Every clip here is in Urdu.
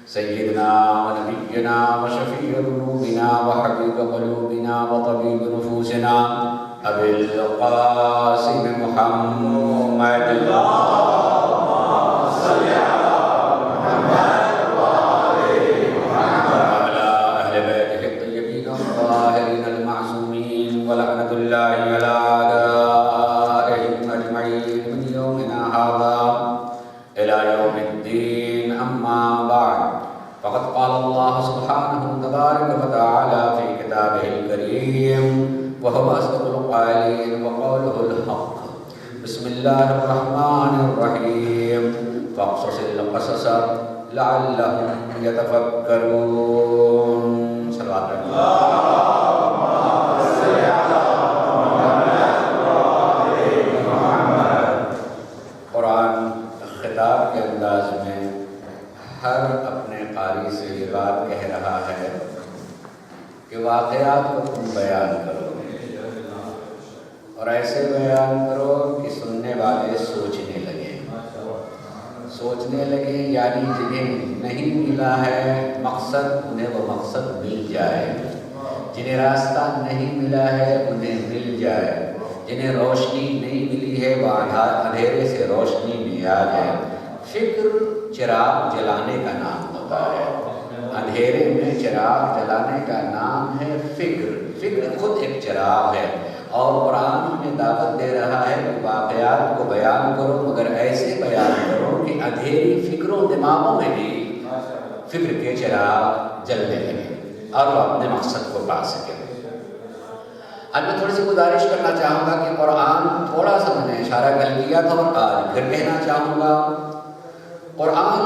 سيدنا ونبينا وشفيع ذنوبنا وحبيب قلوبنا وطبيب نفوسنا أبي القاسم محمد اللهم صل على محمد وعلى أهل بيته الطيبين الطاهرين المعصومين ولعنة الله على أعدائهم أجمعين من يومنا هذا إلى يوم الدين. أما بعد، فقد قال الله سبحانه تبارك وتعالى في كتابه الكريم وهو أصدق القائلين وقوله الحق. بسم الله الرحمن الرحيم فاقصص القصص لعلهم يتفكرون. صلوات اللهم صل على محمد. قرآن خطاب کے انداز میں ہر اپنے قاری سے یہ بات کہہ رہا ہے کہ واقعات کو تم بیان کرو اور ایسے بیان کرو کہ سننے والے سوچنے لگیں، یعنی جنہیں نہیں ملا ہے مقصد انہیں وہ مقصد مل جائے، جنہیں راستہ نہیں ملا ہے انہیں مل جائے، جنہیں روشنی نہیں ملی ہے وہ اندھیرے سے روشنی میں آ جائے۔ فکر چراغ جلانے کا نام ہوتا ہے، اندھیرے میں چراغ جلانے کا نام ہے فکر خود ایک چراغ ہے۔ اور قرآن ہمیں دعوت دے رہا ہے کہ واقعات کو بیان کرو، مگر ایسے بیان کرو کہ اندھیری فکروں دماغوں میں بھی فکر کے چراغ جلنے لگے اور وہ اپنے مقصد کو پا سکے۔ آج میں تھوڑی سی گزارش کرنا چاہوں گا کہ قرآن تھوڑا سا میں نے اشارہ کر دیا تھا اور آج پھر کہنا چاہوں گا، قرآن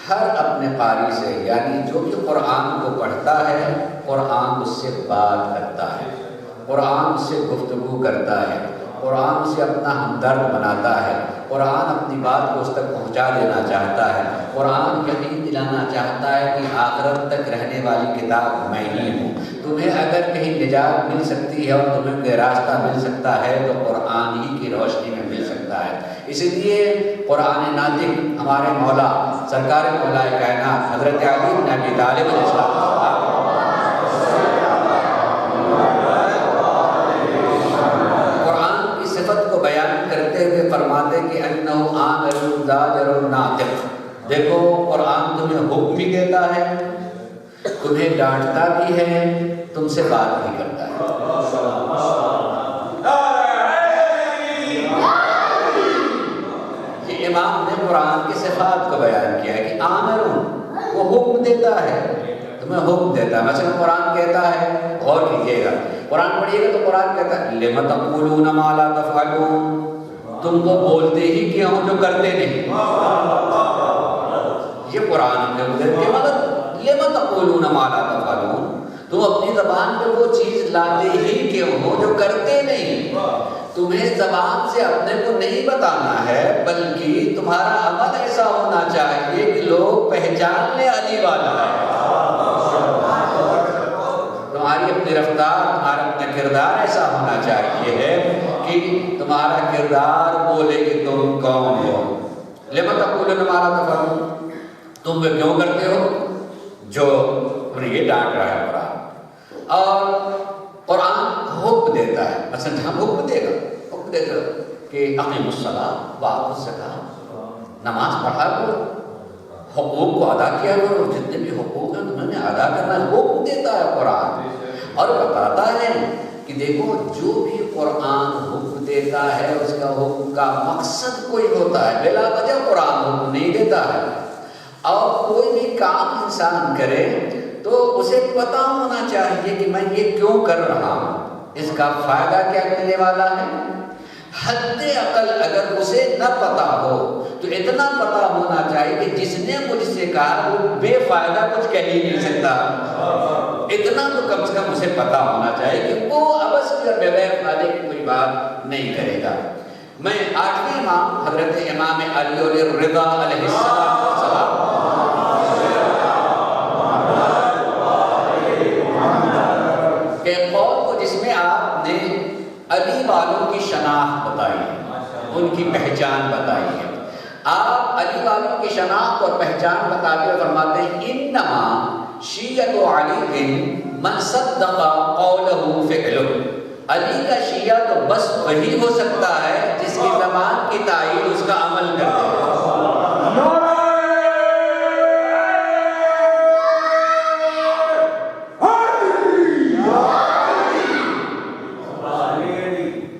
ہر اپنے قاری سے، یعنی جو بھی قرآن کو پڑھتا ہے قرآن اس سے بات کرتا ہے، قرآن اس سے گفتگو کرتا ہے، قرآن اسے اپنا ہمدرد بناتا ہے، قرآن اپنی بات کو اس تک پہنچا دینا چاہتا ہے، قرآن یقین دلانا چاہتا ہے کہ آخرت تک رہنے والی کتاب میں ہی ہوں۔ تمہیں اگر کہیں نجات مل سکتی ہے اور تمہیں کوئی راستہ مل سکتا ہے تو قرآن ہی کی روشنی میں مل سکتا ہے۔ اسی لیے قرآن ناطق ہمارے مولا سرکار مولا کائنات حضرت علی بن ابی طالب علیہ السلام قرآن کی صفت کو بیان کرتے ہوئے فرماتے کہ انہ آمر زاجر ناطق۔ دیکھو قرآن تمہیں حکم بھی دیتا ہے، تمہیں ڈانٹتا بھی ہے، تم سے بات بھی کرتا ہے۔ یہ امام نے قرآن کی صفات کو بیان کیا ہے کہ آمر وہ حکم دیتا ہے، تمہیں حکم دیتا ہے۔ مثلا قرآن کہتا ہے، غور کیجیے گا، قرآن پڑھیے گا تو قرآن کہتا ہے لِمَ تَقُولُونَ مَا لَا تَفْعَلُونَ، تم کو بولتے ہی کیا ہوں جو کرتے نہیں۔ یہ قرآن کے مطلب لِمَ تَقُولُونَ مَا لَا تَفْعَلُونَ، تم اپنی زبان پہ وہ چیز لاتے ہی کیوں ہو جو کرتے نہیں۔ تمہیں زبان سے اپنے کو نہیں بتانا ہے، بلکہ تمہارا عمل ایسا ہونا چاہیے کہ لوگ پہچان لیں علی والا ہے۔ تمہاری اپنی رفتار، تمہارا اپنا کردار ایسا ہونا چاہیے ہے کہ تمہارا کردار بولے کہ تم کون ہو۔ لِمَ تَقُولُونَ مَا لَا تَفْعَلُونَ، تم وہ کیوں کرتے ہو جو انہیں یہ ڈانٹ رہا ہے قرآن۔ اور قرآن حکم دیتا ہے، مثلا ہم حکم دے گا کہ اقیموا الصلاۃ وآتوا الزکاۃ، نماز پڑھا کرو، حقوق کو ادا کیا کرو، جتنے بھی حقوق ہیں تمہیں نے ادا کرنا ہے، حکم دیتا ہے قرآن۔ اور بتاتا ہے کہ دیکھو جو بھی قرآن حکم دیتا ہے اس کا حکم کا مقصد کوئی ہوتا ہے، بلا وجہ قرآن حکم نہیں دیتا ہے۔ اور کوئی بھی کام انسان کرے تو اسے پتہ ہونا چاہیے کہ میں یہ کیوں کر رہا ہوں، اس کا فائدہ کیا ملنے والا ہے۔ حد عقل اگر اسے نہ پتہ ہو تو اتنا پتہ ہونا چاہیے کہ جس نے مجھ سے کہا وہ بے فائدہ کچھ کہہ ہی نہیں سکتا، اتنا تو کم سے کم اسے پتہ ہونا چاہیے کہ وہ عبث کی اور بغیر فائدے کی کوئی بات نہیں کرے گا۔ میں 8ویں امام حضرت امام علی الرضا علیہ السلام کے قول کو جس میں آپ نے علی والوں کی شناخت بتائی ہے، ان کی پہچان بتائی ہے. آپ علی والوں کی شناخت اور پہچان بتاتے ہوئے فرماتے ہیں انما شیعۃ علی من صدق قولہ فعلہ. علی کا شیعہ تو بس وہی ہو سکتا ہے جس کی زبان کی تائید اس کا عمل کر دے.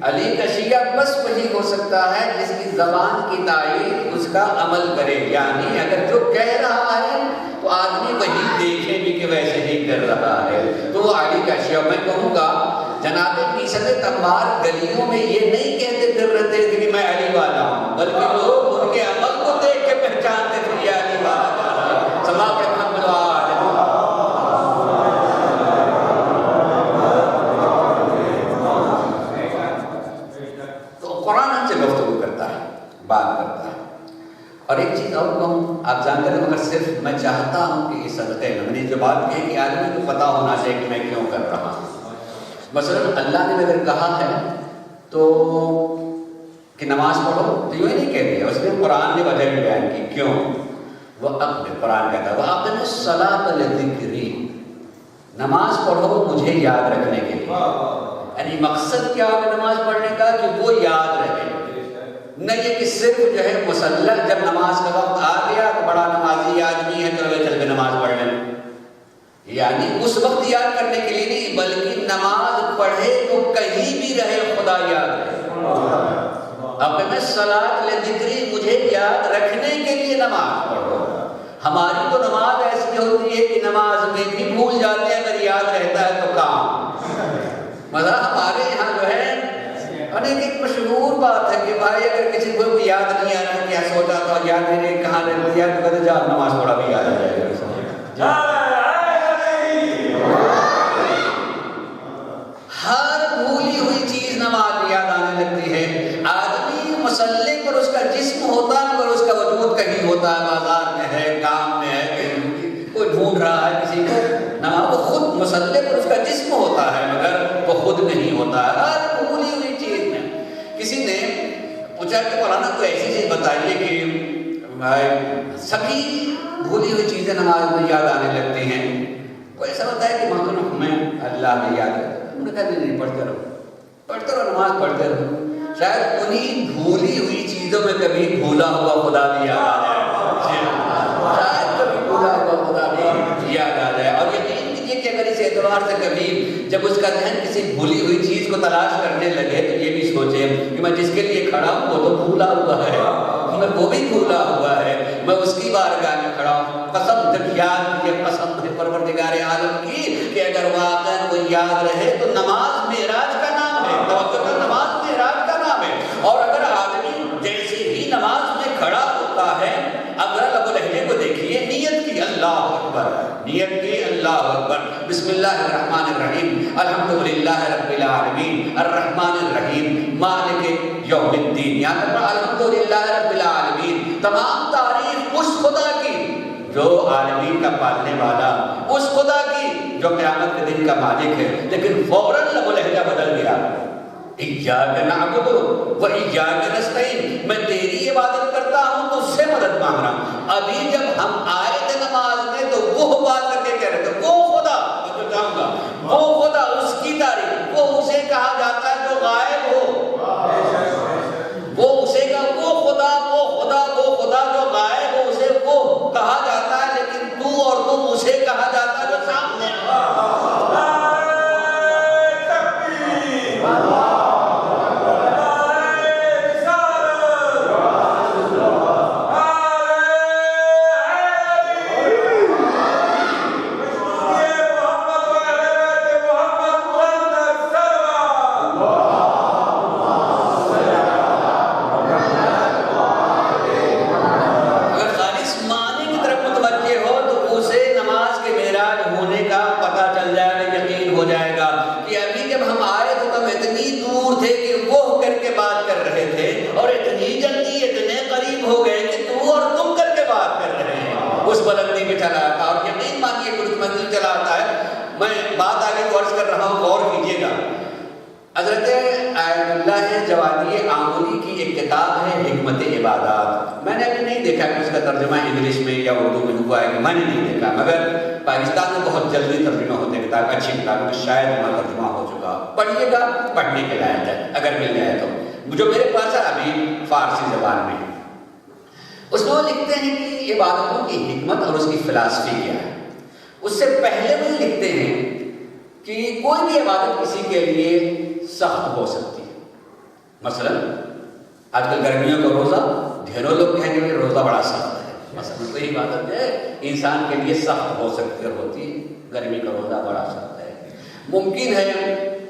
علی کا شیعہ بس وہی ہو سکتا ہے جس کی زبان کی تائید اس کا عمل کرے. یعنی اگر جو کہہ رہا ہے تو آدمی وہی دیکھے بھی کہ ویسے ہی کر رہا ہے تو وہ علی کا شیعہ. میں کہوں گا جناب میثق تمار گلیوں میں یہ نہیں کہتے پھر رہتے تھے کہ میں علی والا ہوں، بلکہ لوگ ان کے عمل کو دیکھ کے پہچانتے تھے یہ علی والا جا رہا ہے. سما کے قرآن ہم سے گفتگو کرتا ہے، بات کرتا ہے. اور ایک چیز اور کہوں، آپ جانتے ہیں مگر صرف میں چاہتا ہوں کہ اس صدقے میں نے جو بات کہی کہ آدمی کو پتہ ہونا چاہیے کہ میں کیوں کر رہا ہوں. مثلا اللہ نے اگر کہا ہے تو کہ نماز پڑھو تو یوں ہی نہیں کہہ دیا، اس نے قرآن نے وجہ بھی بیان کی کیوں. قرآن کہتا ہے وَأَقِمِ الصَّلَاةَ لِذِكْرِي، نماز پڑھو مجھے یاد رکھنے کے لیے. یعنی مقصد کیا ہے نماز پڑھنے کا کہ وہ یاد رہے، نہ یہ کہ صرف جو ہے مسلح جب نماز کا وقت آ گیا تو بڑا نمازی آدمی ہے چلو چل کے نماز پڑھ لیں. یعنی اس وقت یاد کرنے کے لیے نہیں بلکہ نماز پڑھے تو کہیں بھی رہے خدا یاد رہے. اب میں صلاۃ لذکری مجھے یاد رکھنے کے لیے نماز پڑھو. ہماری تو نماز ایسی ہوتی ہے کہ نماز میں بھی بھول جاتے ہیں، اگر یاد رہتا ہے تو کام. مزہ ہمارے یہاں جو ہے ایک مشہور بات ہے کہ بھائی اگر کسی کو یاد نہیں آ رہا کیا سوچا تھا یاد نہیں کہاں رہ دیا تو کہتے جا نماز پڑھا بھی یاد آ جائے گا. ہر بھولی ہوئی چیز نماز یاد آنے لگتی ہے. آدمی مسلح پر اس کا جسم ہوتا ہے مگر اس کا وجود کہیں ہوتا ہے، بازار میں ہے، کام میں ہے، کوئی ڈھونڈ رہا ہے کسی کو. نماز وہ خود مسلح پر اس کا جسم ہوتا ہے مگر وہ خود نہیں ہوتا ہے. ہر بھولی ہوئی چیز میں کسی نے پوچھا کہ مولانا کوئی ایسی چیز بتائیے کہ سبھی بھولی ہوئی چیزیں نماز میں یاد آنے لگتی ہیں. کوئی ایسا ہوتا ہے کہ مثلا ہمیں اللہ میں یاد ہے، انہوں نے کہا نہیں پڑھتے رہو نماز پڑھتے رہو. شاید انہی بھولی ہوئی چیزوں میں کبھی بھولا ہوا خدا بھی یاد آ جائے، شاید کبھی بھولا ہوا خدا بھی یاد آ جائے. اور یقین کیجیے کہ اگر اس اعتبار سے کبھی جب اس کا ذہن کسی بھولی ہوئی چیز کو تلاش کرنے لگے تو یہ بھی سوچے کہ میں جس کے لیے کھڑا ہوں وہ تو بھولا ہوا ہے، میں وہ بھی بھولا ہوا ہے، میں اس کی بارگاہ میں کھڑا ہوں. قسم جب یاد یہ قسم ہے پروردگار عالم کی کہ اگر واقعا وہ یاد رہے تو نماز معراج کا نام ہے، توجہ نماز معراج کا نام ہے. اور اگر آدمی جیسے ہی نماز میں کھڑا ہوتا ہے اب ذرا لب و لہجے کو دیکھیے، نیت کی اللہ اکبر، نیت کی اللہ اکبر، بسم اللہ الرحمن الرحیم الحمدللہ رب العالمین الرحمن الرحیم مالک یوم الدین. یہاں پر الحمدللہ رب العالمین، تمام تعریف اس خدا کی جو عالمین کا پالنے والا، اس خدا کی جو قیامت کے دن کا مالک ہے. لیکن فوراً لب و لہجہ بدل گیا، ایاک نعبد و ایاک نستعین، میں تیری عبادت کرتا ہوں تو اس سے مدد مانگ رہا ہوں. ابھی جب ہم آئے تھے نماز میں تو وہ بات کر کے کہہ رہے تھے وہ خدا، میں تو چاہوں گا وہ خدا، اس کی تعریف، وہ اسے کہا جاتا ہے جو غائب ہو، وہ اسے کا وہ خدا جو غائب ہو اسے وہ کہا جاتا ہے. لیکن تو اور تم اسے کہا جاتا ہے جو سامنے اس بلندی پہ چلا آتا ہے، اور یقین مانیے کہ اس منزل چلا آتا ہے۔ میں بات آگے کو عرض کر رہا ہوں، غور کیجیے گا۔ حضرت آیت اللہ جوادی آمولی کی ایک کتاب ہے حکمت عبادات، میں نے ابھی نہیں دیکھا کہ اس کا ترجمہ انگلش میں یا اردو میں ہوا ہے کہ میں نے نہیں دیکھا، مگر پاکستان میں بہت جلدی ترجمہ ہوتے ہیں کتاب، اچھی کتاب ہے، شاید وہاں ترجمہ ہو چکا، پڑھیے گا، پڑھنے کے لائق ہے اگر مل جائے تو، جو میرے پاس ہے ابھی فارسی زبان میں۔ اس میں وہ لکھتے ہیں کہ عبادتوں کی حکمت اور اس کی فلسفی کیا ہے۔ اس سے پہلے وہ لکھتے ہیں کہ کوئی بھی عبادت کسی کے لیے سخت ہو سکتی ہے۔ مثلا آج کل گرمیوں کا روزہ ڈھیروں لوگ کہیں گے روزہ بڑا سخت ہے، مثلا کوئی عبادت ہے انسان کے لیے سخت ہو سکتی ہے، ہوتی گرمی کا روزہ بڑا سخت ہے۔ ممکن ہے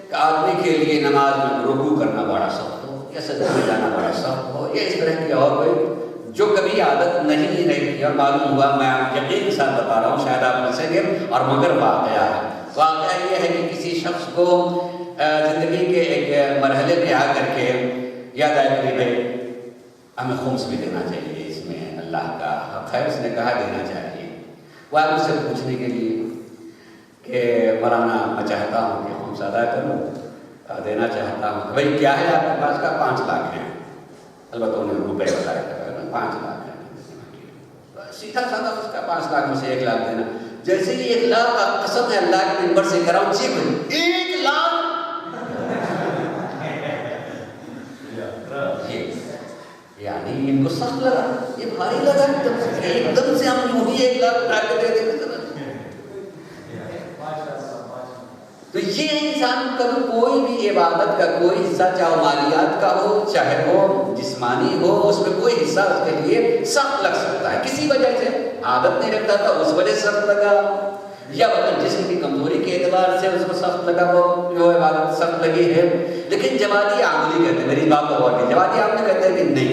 کہ آدمی کے لیے نماز میں رکوع کرنا بڑا سخت ہو، یا سجدے میں جانا بڑا سخت ہو، یا اس طرح کی اور کوئی جو کبھی عادت نہیں رہی اور معلوم ہوا، میں یقین کے ساتھ بتا رہا ہوں، شاید آپ ہنسیں گے، اور مگر واقعہ ہے۔ واقعہ یہ ہے کہ کسی شخص کو زندگی کے ایک مرحلے میں آ کر کے یاد آیا کہ بھائی ہمیں خمس بھی دینا چاہیے، اس میں اللہ کا حق ہے، اس نے کہا دینا چاہیے۔ وہ آپ سے پوچھنے کے لیے کہ مولانا میں چاہتا ہوں کہ خمس ادا کروں، دینا چاہتا ہوں، بھائی کیا ہے آپ کے پاس؟ کا 5 لاکھ ہیں، البتہ انہیں روپے بتایا تھا، 5 لاکھ ہے، سیدھا سادہ اس کا 5 لاکھ میں سے 1 لاکھ دینا۔ جیسے ہی 1 لاکھ کا قسم ہے اللہ کے منبر سے کراؤں، جی بھائی 1 لاکھ، یعنی ان کو سخت لگا، یہ بھاری لگا، ایک دم سے ہم یوں ہی 1 لاکھ اٹھا کے دے دیں۔ تو یہ انسان کا کوئی بھی عبادت کا کوئی حصہ، چاہے مالیات کا ہو چاہے وہ جسمانی ہو، اس میں کوئی حصہ اس کے لیے سخت لگ سکتا ہے، کسی وجہ سے عادت نہیں رکھتا تھا اس وجہ سے سخت لگا، یا اپنے جسم کی کمزوری کے اعتبار سے اس کو سخت لگا، وہ جو عبادت سخت لگی ہے۔ لیکن جوادی عاملی کہتے ہیں، میری بات کو غور کیجیے، جوادی عاملی کہتے ہیں کہ نہیں،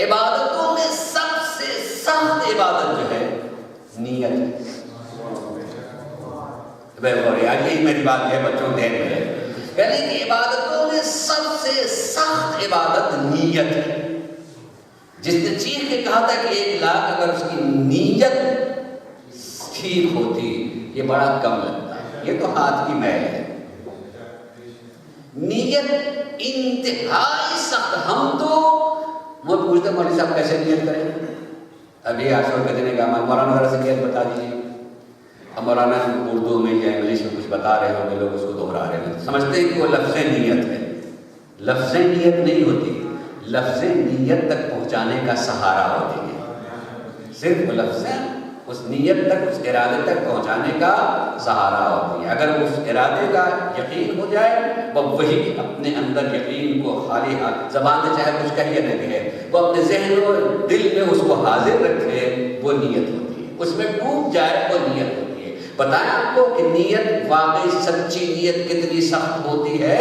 عبادتوں میں سب سے سخت عبادت جو ہے نیت ہے۔ آج یہی میری بات ہے، بچوں دین میں، یعنی کہ عبادتوں میں سب سے سخت عبادت نیت ہے۔ جس نے چیخ کے کہا تھا کہ 1 لاکھ اگر اس کی نیت ٹھیک ہوتی، یہ بڑا کم لگتا ہے، یہ تو ہاتھ کی میل ہے۔ نیت انتہائی سخت، ہم تو وہ پوچھتے مولوی صاحب کیسے نیت کریں، ابھی آشور کے دینے کا مولانا ذرا سے نیت بتا دیجیے، ہم مولانا اردو میں یا انگلش میں کچھ بتا رہے ہوں گے، لوگ اس کو دہرا رہے ہیں، سمجھتے ہیں کہ وہ لفظ نیت ہے۔ لفظ نیت نہیں ہوتی، لفظ نیت تک پہنچانے کا سہارا ہوتی ہے، صرف لفظ اس نیت تک، اس ارادے تک پہنچانے کا سہارا ہوتی ہے۔ اگر اس ارادے کا یقین ہو جائے، وہ وہی اپنے اندر یقین کو خالی زبان سے چاہے کچھ کہیے نہ کہے، وہ اپنے ذہن و دل میں اس کو حاضر رکھے، وہ نیت ہوتی ہے، اس میں ڈوب جائے، وہ نیت ہوتی ہے۔ بتائیں آپ کو کہ نیت، واقعی سچی نیت کتنی سخت ہوتی ہے،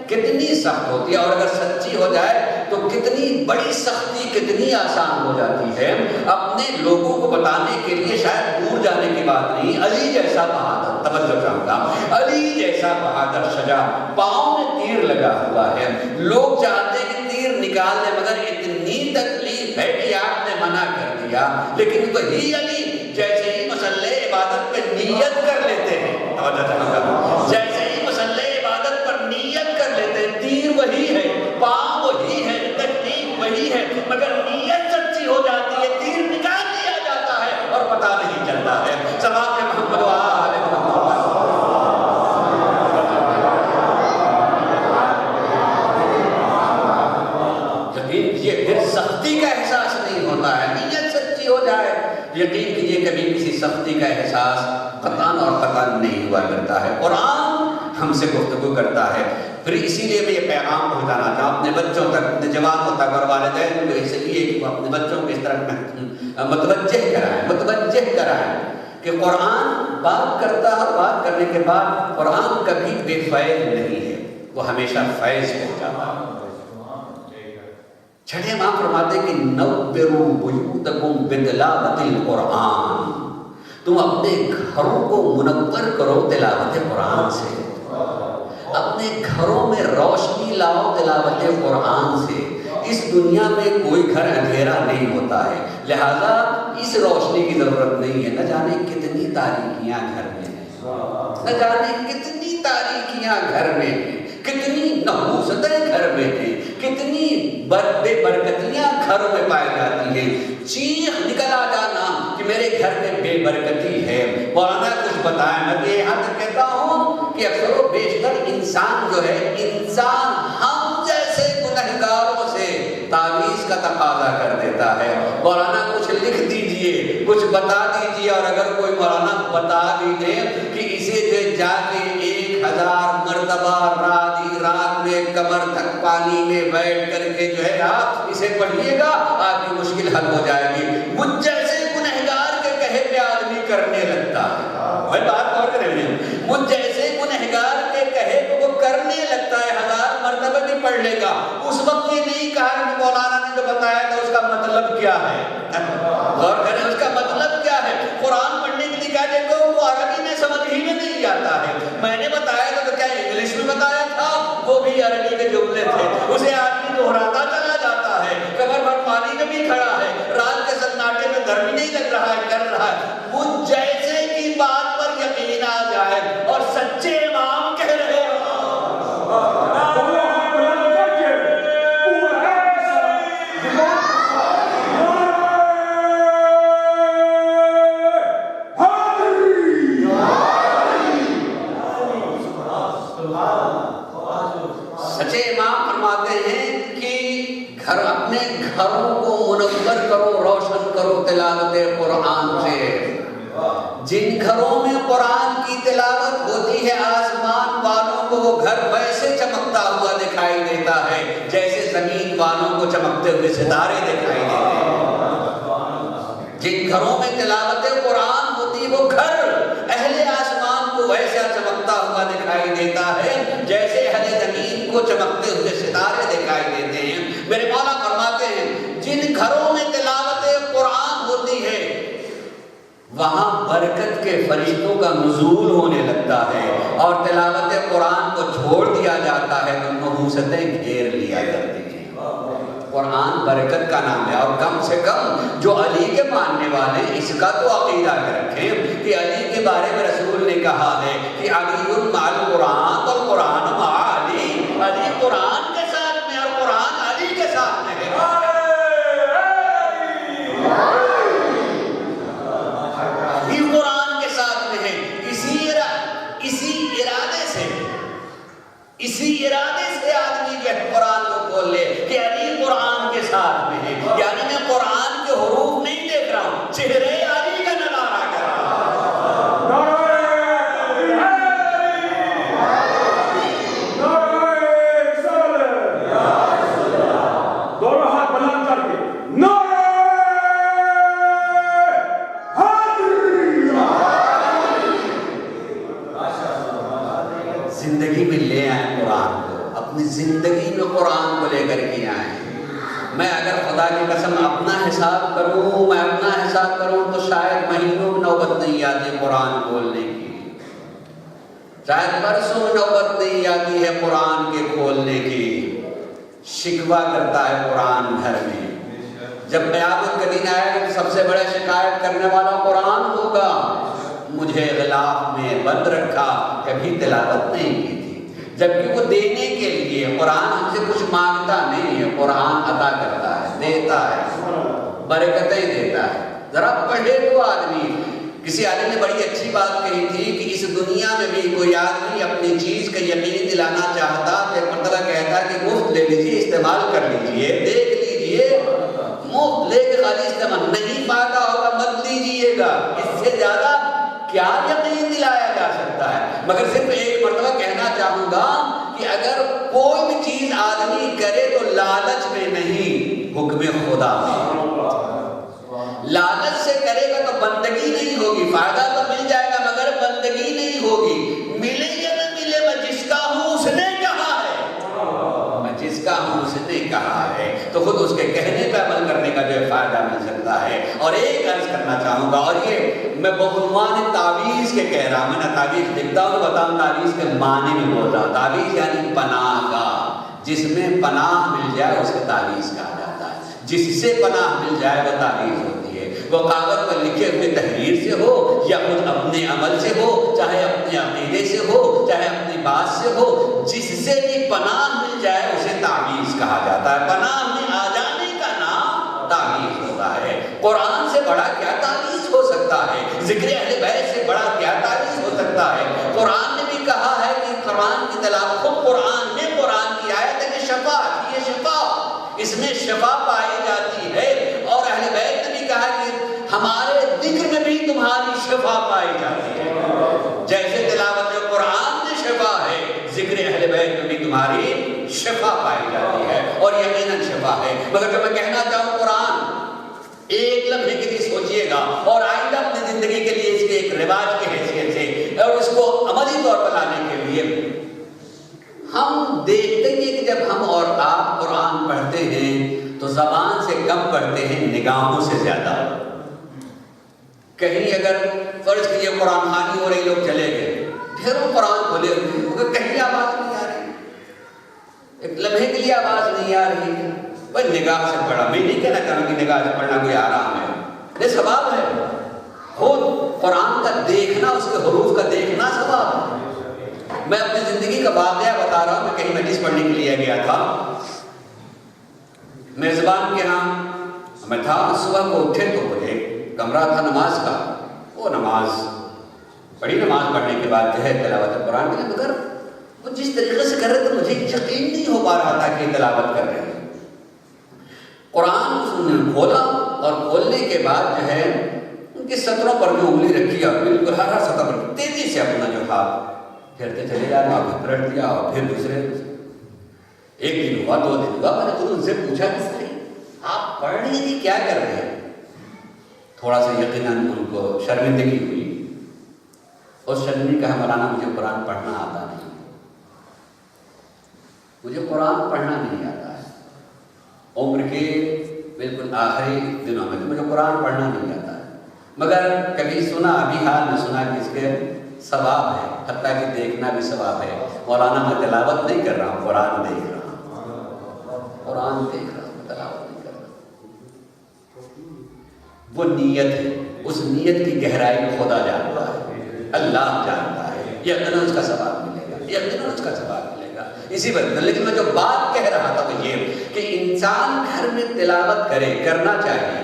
کتنی سخت ہوتی ہے، اور اگر سچی ہو جائے تو کتنی بڑی سختی کتنی آسان ہو جاتی ہے۔ اپنے لوگوں کو بتانے کے لیے شاید دور جانے کی بات نہیں، علی جیسا بہادر، توجہ چاہوں گا، علی جیسا بہادر شجاع، پاؤں میں تیر لگا ہوا ہے، لوگ چاہتے ہیں کہ تیر نکال دیں، مگر اتنی تکلیف ہے کہ آپ نے منع کر دیا، لیکن وہی علی جیسے ہی مسئلہ عبادت پہ نیت کر لیتے ہیں، توجہ چاہوں گا، جیسے ہی مسئلہ عبادت پر نیت کر لیتے ہیں، تیر وہی ہے، پاؤں وہی ہے، تکلیف وہی ہے، مگر نیت سچی ہو جاتی ہے، تیر نکال دیا جاتا ہے اور پتہ نہیں چلتا ہے۔ صلوات محمد و آل محمد۔ یقین کیجیے پھر سختی کا احساس نہیں ہوتا ہے، نیت سچی ہو جائے، یقین کیجیے کبھی کسی سختی کا احساس قطعاً اور قطعاً نہیں ہوا کرتا ہے۔ قرآن ہم سے گفتگو کرتا ہے، پھر اسی لیے میں یہ پیغام پہنچانا چاہتا ہوں اپنے بچوں تک، اپنے جوانوں تک اور والدین کو، اس لیے کہ وہ اپنے بچوں کو اس طرح متوجہ کرائیں کہ قرآن بات کرتا ہے، اور بات کرنے کے بعد قرآن کبھی بے فیض نہیں ہے، وہ ہمیشہ فیض پہنچاتا ہے۔ چھٹے امام فرماتے ہیں کہ نوّروا بیوتکم بتلاوت القرآن، تم اپنے گھروں کو منور کرو تلاوت قرآن سے، اپنے گھروں میں روشنی لاؤ تلاوت قرآن سے۔ اس دنیا میں کوئی گھر اندھیرا نہیں ہوتا ہے، لہذا اس روشنی کی ضرورت نہیں ہے۔ نہ جانے کتنی تاریکیاں گھر میں ہیں، نہ جانے کتنی تاریکیاں گھر میں ہیں، کتنی نحوستیں گھر میں ہیں، کتنی بے برکتیاں گھروں میں پائی جاتی ہیں۔ چیخ نکل آ جانا کہ میرے گھر میں بے برکتی ہے۔ مولانا کچھ بتایا، میں یہ یہاں تک کہتا ہوں کہ اکثر و بیشتر انسان جو ہے، انسان ہم جیسے گنہگاروں سے تعویذ کا تقاضا کر دیتا ہے۔ مولانا کچھ لکھ دیجئے، کچھ بتا دیجئے، اور اگر کوئی مولانا بتا بھی دے کہ اسے جو جا کے 1000 مرتبہ رات میں کمر تک پانی میں بیٹھ کر کے جو ہے آپ اسے پڑھیے گا، آپ کی مشکل حل ہو جائے گی۔ مجھ جیسے گنہگار کے کہے پہ آدمی کرنے لگتا ہے، بھائی بات اور کریں گے، مجھ جیسے گنہگار کے کہے پہ وہ کرنے لگتا ہے، 1000 مرتبہ بھی پڑھ لے گا۔ اس وقت یہ نہیں کہا کہ مولانا نے جو بتایا تھا اس کا مطلب کیا ہے، غور کریں اس کا مطلب کیا ہے۔ قرآن پڑھنے کے لیے کہا دیکھو وہ عربی میں سمجھ ہی میں نہیں آتا ہے، میں نے بتایا تھا تو کیا انگلش میں بتایا تھا، وہ بھی عربی کے جملے تھے، اسے آدمی دہراتا چلا جاتا ہے، کمر بھر پانی میں بھی کھڑا ہے، رات کے سناٹے میں گرمی نہیں لگ رہا ہے، کر رہا ہے۔ مجھ جیسے کی بات پر یقین آ جائے اور سچے امام کہہ رہے ہو، سچے امام فرماتے ہیں کہ اپنے گھروں کو منور کرو، روشن کرو تلاوت قرآن سے۔ جن گھروں میں قرآن کی تلاوت ہوتی ہے، آسمان والوں کو وہ گھر ویسے چمکتا ہوا دکھائی دیتا ہے جیسے زمین والوں کو چمکتے ہوئے ستارے دکھائی دیتے ہیں۔ جن گھروں میں تلاوت قرآن ہوتی ہے وہ گھر اہل آسمان کو ویسا چمکتا ہوا دکھائی دیتا ہے جیسے اہل زمین کو چمکتے ہوئے ستارے دکھائی دیتے ہیں۔ میرے مولا فرماتے ہیں جن گھروں میں تلاوت قرآن ہوتی ہے وہاں برکت کے فرشتوں کا نزول ہونے لگتا ہے، اور تلاوت قرآن کو چھوڑ دیا جاتا ہے تو نحوستیں گھیر لیا کرتی ہیں۔ قرآن برکت کا نام ہے، اور کم سے کم جو علی کے ماننے والے اس کا تو عقیدہ رکھیں کہ علی کے بارے میں رسول نے کہا ہے کہ علی مع القرآن والقرآن مع علی، علی قرآن کے ساتھ میں اور قرآن علی کے ساتھ میں ہے۔ قرآن کے ساتھ میں ہے، اسی ارادے سے آدمی جو ہے قرآن کو کھول لے کہ علی قرآن کے ساتھ میں ہے، یعنی میں قرآن کے حروف نہیں دیکھ رہا ہوں، چہرے علی کا نظارہ کر رہا ہوں۔ دونوں ہاتھ بلند کر کے زندگی میں لے آئیں قرآن کو، اپنی زندگی میں قرآن کو لے کر کے آئیں۔ میں اگر خدا کی قسم اپنا حساب کروں تو شاید مہینوں میں نوبت نہیں آتی قرآن کھولنے کی، شاید برسوں میں نوبت نہیں آتی ہے قرآن کے کھولنے کی۔ شکوہ کرتا ہے قرآن گھر میں، جب قیامت کا دن آئے گا تو سب سے بڑا شکایت کرنے والا قرآن ہوگا، مجھے غلاف میں بند رکھا، کبھی تلاوت نہیں کی تھی۔ جبکہ وہ دینے کے لیے قرآن ہم سے کچھ مانگتا نہیں ہے، قرآن عطا کرتا ہے، دیتا ہے، برکتیں دیتا ہے۔ ذرا پڑھے تو آدمی، کسی عالم نے بڑی اچھی بات کہی تھی کہ اس دنیا میں بھی کوئی آدمی اپنی چیز کا یقین دلانا چاہتا تو ایک مرتبہ کہتا کہ مفت لے لیجیے، استعمال کر لیجیے، دیکھ لیجیے، مفت لے کے خالی استعمال نہیں، فائدہ ہوگا مت لیجیے گا، اس سے زیادہ کیا یقین دلایا جا سکتا ہے۔ مگر صرف ایک مرتبہ کہنا چاہوں گا کہ اگر کوئی بھی چیز آدمی کرے تو لالچ میں نہیں، حکم خدا میں۔ لالچ سے کرے گا تو بندگی نہیں ہوگی، فائدہ تو مل جائے گا مگر بندگی نہیں ہوگی۔ ملے یا نہ ملے، میں جس کا ہوں اس نے کہا ہے، میں جس کا ہوں اس نے کہا ہے، تو خود اس کے کہنے پہ عمل کرنے کا جو فائدہ مل سکتا ہے۔ اور ایک عرض کرنا چاہوں گا، اور یہ میں بعنوان تعویذ کے کہہ رہا ہوں، میں تعویذ لکھتا ہوں تو بتاؤں تعویذ کے معنی میں بول رہا ہوں۔ تعویذ یعنی پناہ گاہ، جس میں پناہ مل جائے اسے تعویذ کہا جاتا ہے. جس سے پناہ مل جائے وہ تعویذ ہوتی ہے. وہ کاغذ پر لکھے ہوئے تحریر سے ہو یا خود اپنے عمل سے ہو, چاہے اپنے عقیدے سے ہو, چاہے اپنی بات سے ہو, جس سے بھی پناہ مل جائے اسے تعویذ کہا جاتا ہے. پناہ میں آ جانے کا نام تعویذ ہوتا ہے. قرآن سے بڑا کیا تعویذ ہو سکتا ہے؟ ذکر اہل بیت سے بڑا کیا تعویذ ہو سکتا ہے؟ قرآن نے بھی کہا ہے کہ قرآن کی تلاوت, خود قرآن میں قرآن کی آیت ہے کہ شفا, یہ شفا, اس میں شفا پائی جاتی ہے. اور اہل بیت نے بھی کہا کہ ہمارے ذکر میں بھی تمہاری شفا پائی جاتی ہے. جیسے تلاوت قرآن میں شفا ہے, ذکر اہل بیت میں بھی تمہاری شفا پائی جاتی ہے, اور یقیناً شفا ہے. مگر جو میں کہنا چاہوں, قرآن ایک لمحے کے لیے سوچئے گا اور آئندہ اپنی زندگی کے لیے اس کے ایک رواج کی حیثیت سے اور اس کو عملی طور پر لانے کے لیے ہم دیکھتے ہیں کہ جب ہم اور آپ قرآن پڑھتے ہیں تو زبان سے کم پڑھتے ہیں, نگاہوں سے زیادہ. کہیں اگر فرض کیجیے قرآن خوانی ہو رہی, لوگ چلے گئے, ڈھیروں قرآن کھولے ہوئے, کہیں آواز نہیں آ رہی, ایک لمحے کے لیے آواز نہیں آ رہی ہے, بھائی نگاہ سے پڑھا. میں نہیں کہنا چاہوں کہ نگاہ سے پڑھنا کوئی آرام ہے, یہ ثواب ہے. خود قرآن کا دیکھنا, اس کے حروف کا دیکھنا ثواب ہے. میں اپنی زندگی کا واقعہ بتا رہا ہوں. میں کہیں مجلس پڑھنے کے لیے گیا تھا, میزبان کے ہاں میں تھا. صبح کو اٹھے تو وہ ایک کمرہ تھا نماز کا, وہ نماز بڑی, نماز پڑھنے کے بعد جو ہے تلاوت قرآن کے لیے, مگر وہ جس طریقے سے کر رہے تھے مجھے یقین نہیں ہو پا رہا تھا کہ تلاوت کر رہے ہیں. قرآن نے کھولا اور کھولنے کے بعد جو ہے ان کے سطروں پر جو انگلی رکھی اور بالکل ہر سطر پر تیزی سے اپنا جو ہاتھ پھیرتے چلے جا رہا, اور پلٹ دیا اور پھر دوسرے. ایک دن ہوا, 2 دن ہوا, میں نے ان سے پوچھا کہ آپ پڑھ رہے ہیں, کیا کر رہے ہیں؟ تھوڑا سا یقیناً ان کو شرمندگی ہوئی. اس شرمندگی کہا, مولانا مجھے قرآن پڑھنا آتا نہیں, مجھے قرآن پڑھنا نہیں آتا ہے. عمر کے بالکل آخری دنوں میں مجھے قرآن پڑھنا نہیں آتا ہے, مگر کبھی سنا, ابھی حال میں سنا کہ اس کے ثواب ہے, حتیٰ کہ دیکھنا بھی ثواب ہے. مولانا میں تلاوت نہیں کر رہا ہوں, قرآن دیکھ رہا ہوں, قرآن دیکھ رہا ہوں, تلاوت نہیں کر رہا. وہ نیت ہے, اس نیت کی گہرائی میں خدا جانتا ہے, اللہ جانتا ہے. یقیناً اس کا ثواب ملے گا, یقیناً اس کا ثواب ملے گا. اسی وجہ. لیکن میں جو بات کہہ رہا تھا وہ یہ کہ انسان گھر میں تلاوت کرے, کرنا چاہیے,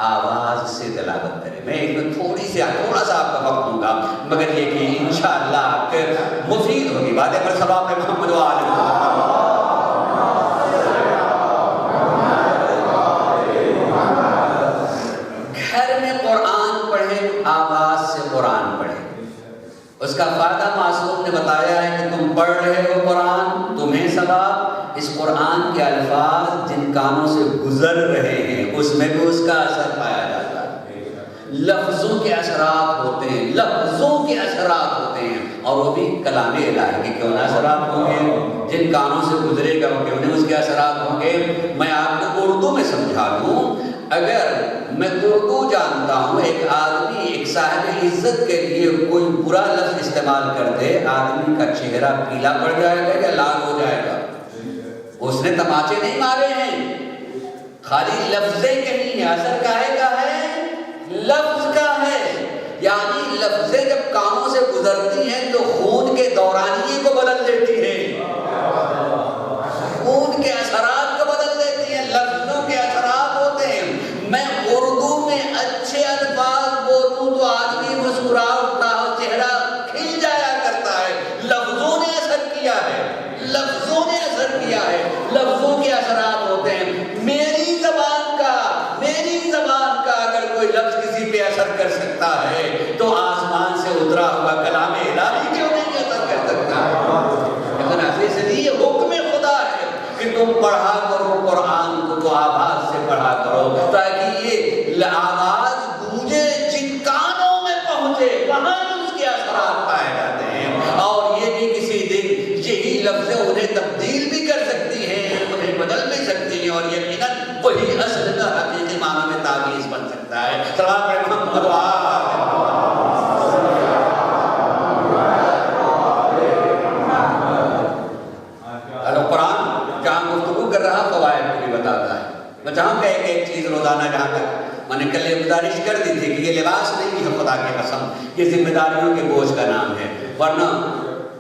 آواز سے تلاوت کرے. میں ایک تھوڑا سا آپ کا وقت دوں گا, مگر یہ کہ انشاءاللہ آپ کے مفید ہوگی باتیں. پر ثواب محمد و آل محمد. گھر میں قرآن پڑھیں, آواز سے قرآن پڑھیں. اس کا فائدہ معصوم نے بتایا ہے کہ تم پڑھ رہے ہو قرآن, تمہیں ثواب. اس قرآن کے الفاظ جن کانوں سے گزر رہے ہیں اس میں بھی اس کا اثر پایا جاتا ہے. لفظوں کے اثرات ہوتے ہیں, لفظوں کے اثرات ہوتے ہیں, اور وہ بھی کلام الہی کے کیوں نہ اثرات ہوں گے. جن کانوں سے گزرے گا وہ کیوں نہیں اس کے اثرات ہوں گے. میں آپ کو اردو میں سمجھا دوں. اگر میں اردو جانتا ہوں, ایک آدمی ایک صاحب عزت کے لیے کوئی برا لفظ استعمال کر دے, آدمی کا چہرہ پیلا پڑ جائے گا یا لال ہو جائے گا. اس نے تماچے نہیں مارے ہیں, خالی لفظیں کہیں ہیں. اثر کاہے کا ہے؟ لفظ کا ہے. یعنی لفظیں جب کانوں سے گزرتی ہیں تو خون کے دورانیے کو بدل دیتی ہے, خون کے اثرات کو بدل دیتی ہیں, لفظوں کے اثرات ہوتے ہیں. میں اردو میں اچھے الفاظ بولوں تو آدمی مسکرا اٹھتا ہے, چہرہ کھل جایا کرتا ہے. لفظوں نے اثر کیا ہے, لفظوں نے اثر کیا ہے, لفظوں کے اثرات ہوتے ہیں. میری زبان کا اگر کوئی لفظ کسی پہ اثر کر سکتا ہے تو آسمان سے اترا ہوا کلام الہی کیوں نہیں اثر کر سکتا؟ لیکن اس لیے حکم خدا ہے کہ تم پڑھا کرو قرآن کو, تو آواز سے پڑھا کرو تاکہ یہ آواز گونجے, جن کانوں میں پہنچے وہاں اس کے اثرات پائے جاتے ہیں. اور یہ بھی کسی دن یہی لفظیں انہیں تبدیل بھی کر سکتی ہیں, انہیں بدل بھی سکتی ہیں, اور یقیناً وہی اصل کا حقیقی معنی میں تعویذ بن سکتا ہے. سلام محمد و قرآن بچاؤں گا ایک ایک چیز روزانہ. جہاں تک میں نے کل گزارش کر دی تھی کہ یہ لباس نہیں ہے خدا کی قسم، یہ ذمہ داریوں کے بوجھ کا نام ہے. ورنہ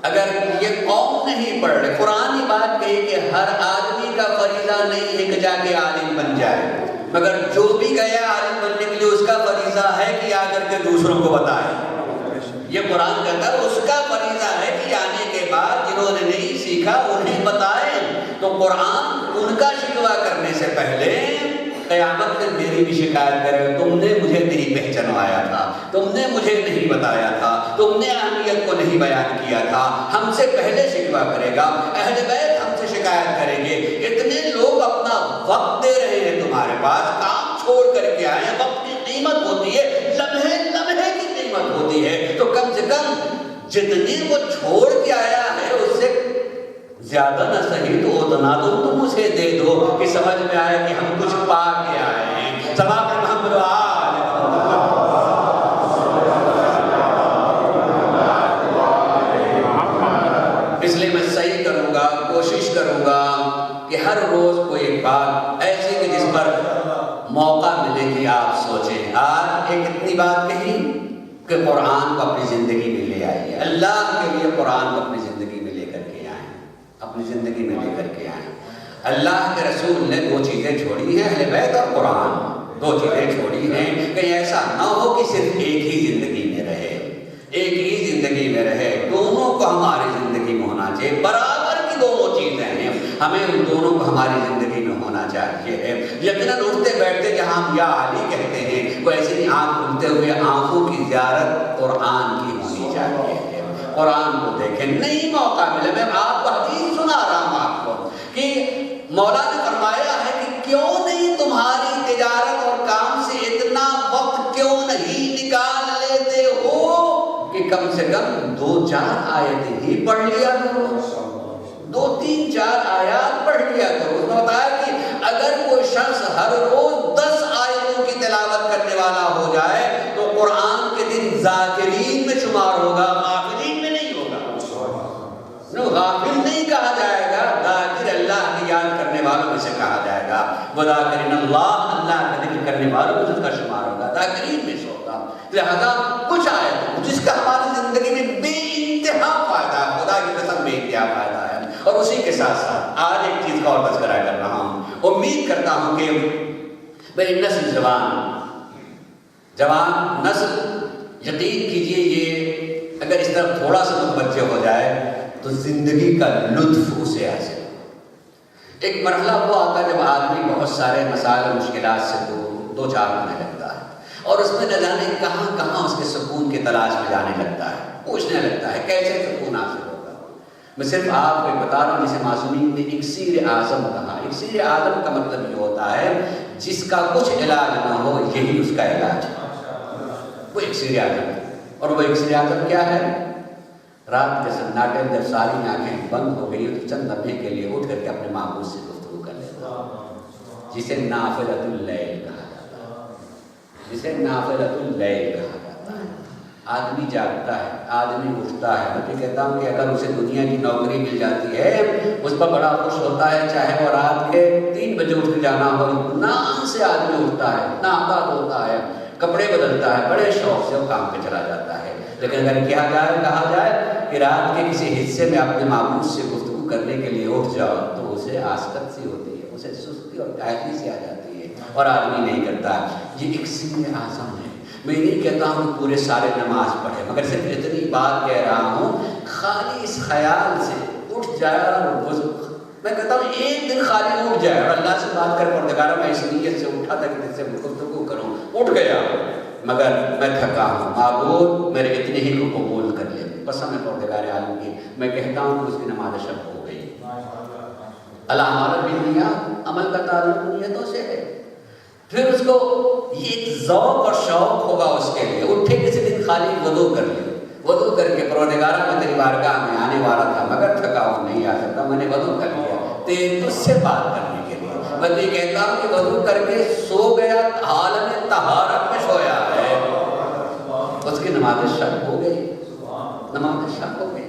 اگر یہ قوم نہیں پڑھ رہے، قرآن کی بات کہی کہ ہر آدمی کا فریضہ نہیں ہے کہ جا کے عالم بن جائے، مگر جو بھی گیا عالم بننے کے لیے اس کا فریضہ ہے کہ آ کر کے دوسروں کو بتائے. یہ قرآن کہتا ہے اس کا فریضہ ہے کہ آنے کے بعد جنہوں نے نہیں سیکھا انہیں بتائیں. تو قرآن ان کا شکوہ کرنے سے پہلے قیامت میں میری بھی شکایت کرے، تم نے مجھے نہیں پہچانوایا تھا، تم نے مجھے نہیں بتایا تھا، تم نے اہمیت کو نہیں بیان کیا تھا. ہم سے پہلے شکوہ کرے گا. اہل بیت ہم سے شکایت کریں گے، اتنے لوگ اپنا وقت دے رہے ہیں تمہارے پاس، کام چھوڑ کر کے آئے ہیں. وقت کی قیمت ہوتی ہے، لمحے لمحے کی قیمت ہوتی ہے. تو کم سے کم جتنی وہ چھوڑ کے آیا ہے اس سے زیادہ نہ صحیح تو اتنا تم اسے دے دو کہ سمجھ میں آئے کہ ہم کچھ پا کے آئے ہیں. ثواب محمد اس لیے میں صحیح کروں گا، کوشش کروں گا کہ ہر روز کوئی ایک بات ایسی کہ جس پر موقع ملے کہ آپ سوچیں. آج ایک اتنی بات کہی کہ قرآن کو اپنی زندگی میں لے آئیے. اللہ کے لیے قرآن کو اپنی زندگی میں لے کر کے آئیں، اپنی زندگی میں لے کر کے آئیں. اللہ کے رسول نے دو چیزیں چھوڑی ہیں، اہل بیت اور قرآن. دو چیزیں چھوڑی ہیں کہ ایسا نہ ہو کہ صرف ایک ہی زندگی میں رہے، ایک ہی زندگی میں رہے. دونوں کو ہماری زندگی میں ہونا چاہیے، برابر کی دونوں چیزیں ہیں، ہمیں ان دونوں کو ہماری زندگی میں ہونا چاہیے. یقیناً اٹھتے بیٹھتے جہاں ہم یا علی کہتے ہیں ویسے ہی آنکھ کھلتے ہوئے آنکھوں کی زیارت قرآن کی ہونی چاہیے. قرآن کو دیکھیں. نہیں موقع ملے، میں آپ کو حدیث سنا رہا ہوں آپ کو کہ مولا نے فرمایا ہے کہ کیوں نہیں تمہاری تجارت اور کام سے اتنا وقت کیوں نہیں نکال لیتے ہو کہ کم سے کم 2-4 آیتیں ہی پڑھ لیا کرو، 2-3-4 آیات پڑھ لیا کرو. اس نے بتایا کہ اگر کوئی شخص ہر روز 10 آیتوں کی تلاوت کرنے والا ہو جائے تو قرآن کے دن ذاکرین میں شمار ہوگا، غافلین میں نہیں ہوگا. غافل نہیں کہا جائے گا، ذاکر اللہ کی یاد کرنے والوں میں سے کہا جائے گا. وذاکرین اللہ، اللہ کا ذکر کرنے والوں میں اس کا شمار ہوگا، ذاکرین میں سے ہوگا. لہذا کچھ آیت جس کا ہماری زندگی میں بے انتہا فائدہ ہے، خدا کی قسم بے انتہا فائدہ ہے. اور اسی کے ساتھ ساتھ آج ایک چیز کا اور تذکرہ کر رہا ہوں. امید کرتا ہوں کہ میری نسل جوان نسل یقین کیجئے یہ اگر اس طرف تھوڑا سا متوجہ ہو جائے تو زندگی کا لطف اسے حاصل. ایک مرحلہ وہ آتا ہے جب آدمی بہت سارے مسائل اور مشکلات سے دو چار ہونے لگتا ہے اور اس میں نہ جانے کہاں کہاں اس کے سکون کی تلاش میں جانے لگتا ہے، پوچھنے لگتا ہے کیسے سکون حاصل ہوگا. میں صرف آپ کو بتا رہا ہوں جسے معصومین نے اکسیر اعظم کہا. اکسیر اعظم کا مطلب یہ ہوتا ہے جس کا کچھ علاج نہ ہو یہی اس کا علاج ہے، وہ اکسیر اعظم ہے. اور وہ اکسیر اعظم کیا ہے؟ رات کے سناٹے میں جب ساری آنکھیں بند ہو گئی تو چند لمحے کے لیے اٹھ کر کے اپنے معبود سے گفتگو کر لیتا، جسے نافلۃ اللیل کہا جاتا ہے، جسے نافلۃ اللیل کہا جاتا ہے. آدمی جاگتا ہے، آدمی اٹھتا ہے. میں تو کہتا ہوں کہ اگر اسے دنیا کی نوکری مل جاتی ہے اس پر بڑا خوش ہوتا ہے، چاہے وہ رات کے 3 بجے اٹھ کے جانا ہو. اطمینان سے آدمی اٹھتا ہے، اتنا آباد ہوتا ہے، کپڑے بدلتا ہے، بڑے شوق سے وہ کام پہ چلا جاتا ہے. لیکن اگر کہا جائے کہ رات کے کسی حصے میں اپنے معبود سے گفتگو کرنے کے لیے اٹھ جاؤ تو اسے آسکت سی ہوتی ہے، اسے سستی اور کاہلی سی آ جاتی ہے اور آدمی نہیں کرتا. یہ اکسیر اعظم ہے. میں نہیں کہتا ہوں کہ پورے سارے نماز پڑھے، مگر صرف اتنی بات کہہ رہا ہوں خالی اس خیال سے اٹھ جائے اور میں کہتا ہوں ایک دن خالی اٹھ جائے اور اللہ سے بات کر پردگارہ میں اس نیت سے اٹھا تھا کہ جس سے گفتگو کروں، اٹھ گیا مگر میں تھکا ہوں، معبود میرے اتنے ہی کو قبول کر لے. قسم ہے پردگار عالم کی، میں کہتا ہوں کہ اس کی نماز شب ہو گئی. العمال بالنیات، عمل کا تعلق نیتوں سے ہے. پھر اس کو یہ ایک ذوق اور شوق ہوگا اس کے لیے. اٹھے کسی دن خالی وضو کر لے، وضو کر کے پروردگارہ میں تیری بارگاہ میں آنے والا تھا مگر تھکا ہوں نہیں آ سکتا، میں نے وضو کر لیا تجھ سے بات کرنے کے لیے. میں تو یہ کہتا ہوں کہ وضو کر کے سو گیا، عالم طہارت میں سویا ہے، اس کی نماز شب ہو گئی، نماز شب ہو گئی.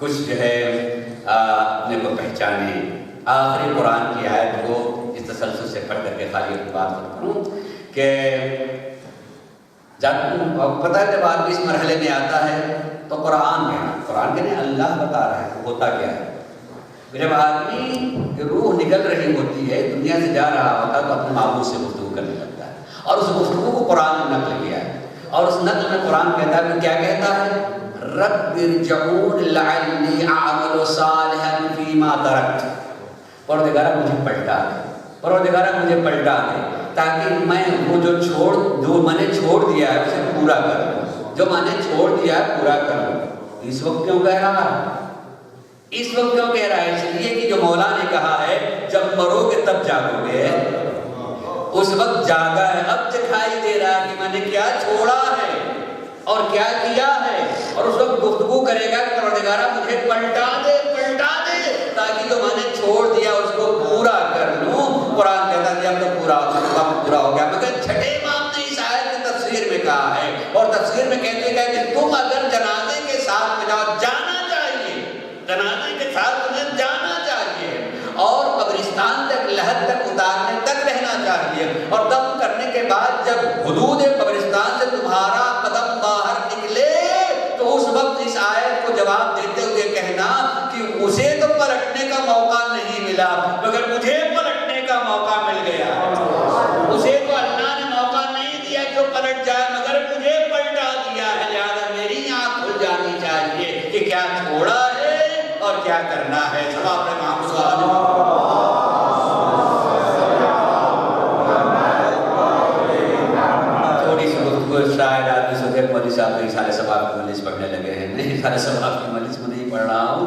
کچھ جو ہے اپنے کو پہچانے. آخری قرآن کی آیت کو اس تسلسل سے پڑھ کر کے خالی اپنی بات کروں کہ پتہ ہے جب آدمی اس مرحلے میں آتا ہے تو قرآن کے نہیں اللہ بتا رہا ہے ہوتا کیا ہے. جب آدمی روح نکل رہی ہوتی ہے دنیا سے جا رہا ہوتا ہے تو اپنے معبود سے گفتگو کرنے لگتا ہے اور اس گفتگو کو قرآن نے نقل کیا ہے. اور اس نقل میں قرآن کہتا ہے کہ کیا کہتا ہے؟ رب ارجعون لعلی اعمل صالحا فیما ترکت. پروردگارہ مجھے پلٹا دے، پروردگارہ مجھے پلٹا دے تاکہ میں وہ جو میں نے چھوڑ دیا ہے اسے پورا کر لوں، جو میں نے چھوڑ دیا ہے پورا کر لوں. اس وقت کیوں کہہ رہا ہے؟ اس وقت کیوں کہہ رہا ہے؟ اس لیے کہ جو مولا نے کہا ہے جب مرو گے تب جاگو گے، اس وقت جاگا ہے. اب دکھائی دے رہا ہے کہ میں نے کیا چھوڑا ہے اور کیا کیا ہے، اور اس وقت گفتگو کرے گا کہ پروردگارہ مجھے پلٹا دے تاکہ جو میں نے چھوڑ دیا اس کو پورا کر لوں. قرآن کہتا ہے اب تو پورا ہو گیا. مگر چھٹے امام نے اس آیت کی تفسیر میں کہا ہے اور تفسیر میں کہتے ہیں کہ تم اگر جنازے کے ساتھ میں جاؤ، جانا چاہیے، جنازے کے ساتھ تمہیں جانا چاہیے اور قبرستان تک لحد تک اتارنے تک رہنا چاہیے، اور دفن کرنے کے بعد جب حدود قبرستان سے تمہارا قدم باہر نکلے تو اس وقت اس آیت کو جواب دیتے ہوئے کہنا کہ اسے تو پلٹنے کا موقع نہیں ملا مگر مجھے پلٹنے کا موقع مل گیا. اسے تو اللہ نے موقع نہیں دیا کہ وہ پلٹ جائے مگر مجھے پلٹا دیا ہے. لہٰذا میری آنکھ کھل جانی چاہیے کہ کیا چھوڑا ہے اور کیا کرنا ہے. سب آپ نے تھوڑی سی گفتگو شاید آدمی سوچے مولوی صاحب نے سارے ثواب کی مجلس پڑھنے لگے ہیں. نہیں، سارے ثواب کی مجلس میں نہیں پڑھ رہا ہوں.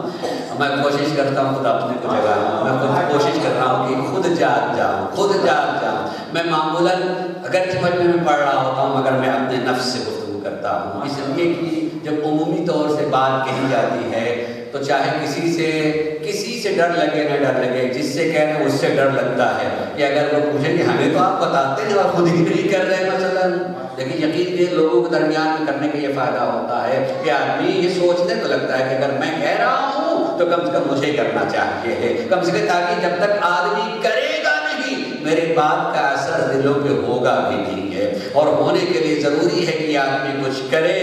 میں کوشش کرتا ہوں خود اپنے کو جگانا، میں خود کوشش کر رہا ہوں کہ خود جاگ جاؤں. میں معمولاً اگرچہ مجمع میں پڑھ رہا ہوتا ہوں مگر میں اپنے نفس سے گفتگو کرتا ہوں. اس لیے کہ جب عمومی طور سے بات کہی جاتی ہے تو چاہے کسی سے ڈر لگے نہ ڈر لگے، جس سے کہہ رہے ہیں اس سے ڈر لگتا ہے کہ اگر وہ پوچھیں کہ ہمیں تو آپ بتاتے ہیں اور خود ہی نہیں کر رہے مثلاً. لیکن یقین کے لوگوں کے درمیان کرنے کا یہ فائدہ ہوتا ہے کہ آدمی یہ سوچنے تو لگتا ہے کہ اگر میں کہہ رہا ہوں تو کم سے کم مجھے کرنا چاہیے، کم سے کم تاکہ جب تک آدمی کرے گا نہیں میرے بات کا اثر دلوں پہ ہوگا بھی نہیں ہے. اور ہونے کے لیے ضروری ہے کہ آدمی کچھ کرے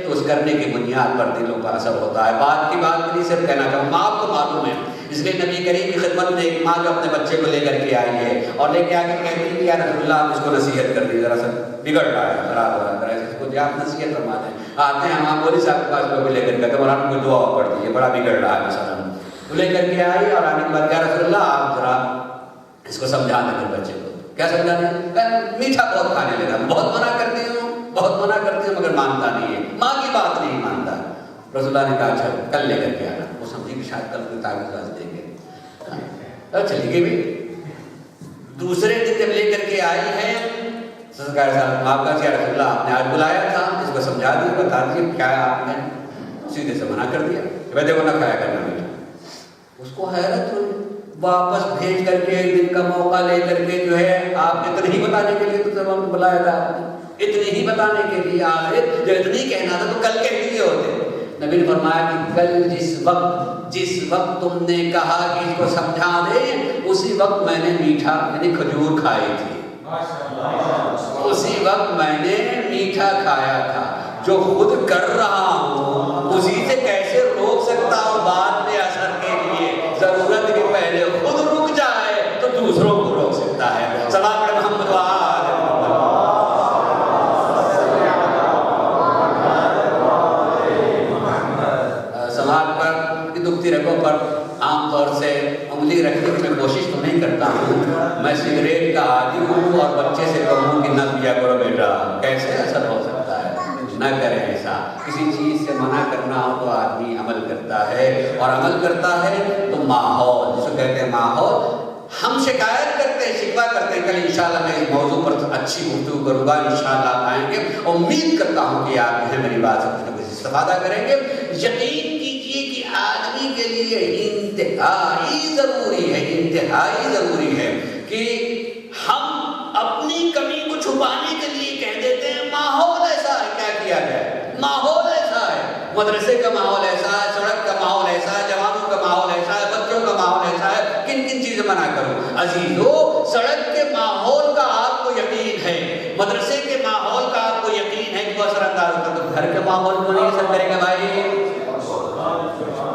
تو اس کرنے کی بنیاد پر دلوں پر اثر ہوتا ہے. بات کی بات نہیں صرف کہنا چاہوں، ماں آپ کو معلوم ہے اس لیے نبی کریم کی خدمت میں ایک ماں جو اپنے بچے کو لے کر کے آئی ہے اور لے کے آ کے کہتی ہے کہ یا رسول اللہ آپ اس کو نصیحت کر دی، ذرا سا بگڑ رہا ہے، خراب ہو رہا ہے، اس کو آپ نصیحت فرما دیں. آتے ہیں ہم مولوی صاحب کے پاس لوگ لے کر کے مولانا کوئی دعا پڑھ دیجیے، بڑا بگڑ رہا ہے مثلا. تو لے کر کے آئی اور آنے کے بعد یا رسول اللہ آپ ذرا اس کو سمجھا دیں بچے کو. کیا سمجھانا ہے؟ میٹھا بہت کھانے لگا، بہت منع کرتی ہوں مگر مانتا نہیں ہے، ماں کی بات نہیں مانتا. رسول اللہ نے کہا اچھا کل لے کر کے آنا. وہ سمجھی کہ شاید کل کوئی تعویذ دیں گے، چلی گئی بھی. دوسرے دن جب لے کر کے آئی ہے سرکار صاحب آپ کا یا رسول اللہ آپ نے آج بلایا تھا، اس کو سمجھا دیا، بتا دیجیے کیا آپ نے. سیدھے سے منع کر دیا کہ دیکھو نہ کھایا کرنا میٹھا. اس کو حیرت ہوئی، واپس بھیج کر کے ایک دن کا موقع لے کر کے جو ہے آپ نے اتنی ہی بتانے کے لیے تو بلایا تھا، آپ نے اتنی ہی بتانے کے لیے آخر جو اتنی کہنا تھا تو کل کہہ دیے ہوتے. نبی نے فرمایا کہ کل جس وقت تم نے کہا کہ اس کو سمجھا دے اسی وقت میں نے میٹھا یعنی کھجور کھائی تھی، اسی وقت میں نے میٹھا کھایا تھا. جو خود کر رہا ہوں اسی سے کیسے روک سکتا ہوں بعد میں اثر کے لیے؟ ضرورت کہ پہلے خود رک جائے تو دوسروں کو روک سکتا ہے. سلام علیہ محمد سماج پر دکھتی رگوں پر عام طور سے انگلی رکھنے کی میں کوشش تو نہیں کرتا ہوں. میں سگریٹ کا عادی ہوں اور بچے سے کہوں کہ نہ پیا کرو بیٹا، کیسے اثر ہو سکتا ہے؟ نہ کریں ایسا. کسی چیز سے منع کرنا ہو تو آدمی عمل کرتا ہے، اور عمل کرتا ہے تو ماحول جس کو کہتے ہیں ماحول. ہم شکایت کرتے ہیں، شکوہ کرتے ہیں. کل انشاءاللہ میں اس موضوع پر اچھی گفتگو کروں گا، انشاءاللہ آپ آئیں گے. امید کرتا ہوں کہ آپ جو ہے میری بات سے کچھ نہ کچھ استفادہ کریں گے. یقین کیجیے کہ آدمی کے لیے انتہائی ضروری ہے کہ ہم اپنی کمی کو چھپانے کے لیے کہہ دیتے ہیں ماحول ایسا ہے، کیا کیا جائے؟ ماحول ایسا ہے، مدرسے کا ماحول ایسا ہے، سڑک کا ماحول ایسا عزیزو سڑک کے ماحول کا آپ کو یقین ہے، مدرسے کے ماحول کا آپ کو یقین ہے کہ وہ اثر انداز ہوتا، تو گھر کے ماحول کو نہیں اثر کرے گا بھائی؟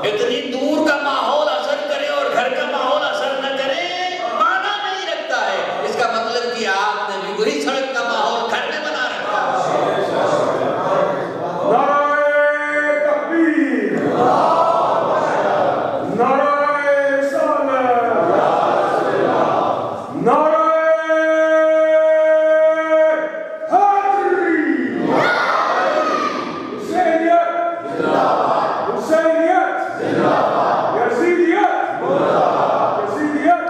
اتنی دور کا ماحول اثر کرے اور گھر کا ماحول اثر نہ کرے، معنی نہیں رکھتا ہے۔ اس کا مطلب کہ آپ نے بھی وہی سڑک کا ماحول گھر میں بنا رکھا ہے۔ نعرہ تکبیر، نعرہ رسالت، نعرہ حیدری، حسینیت، حسینیت، یزیدیت، یزیدیت،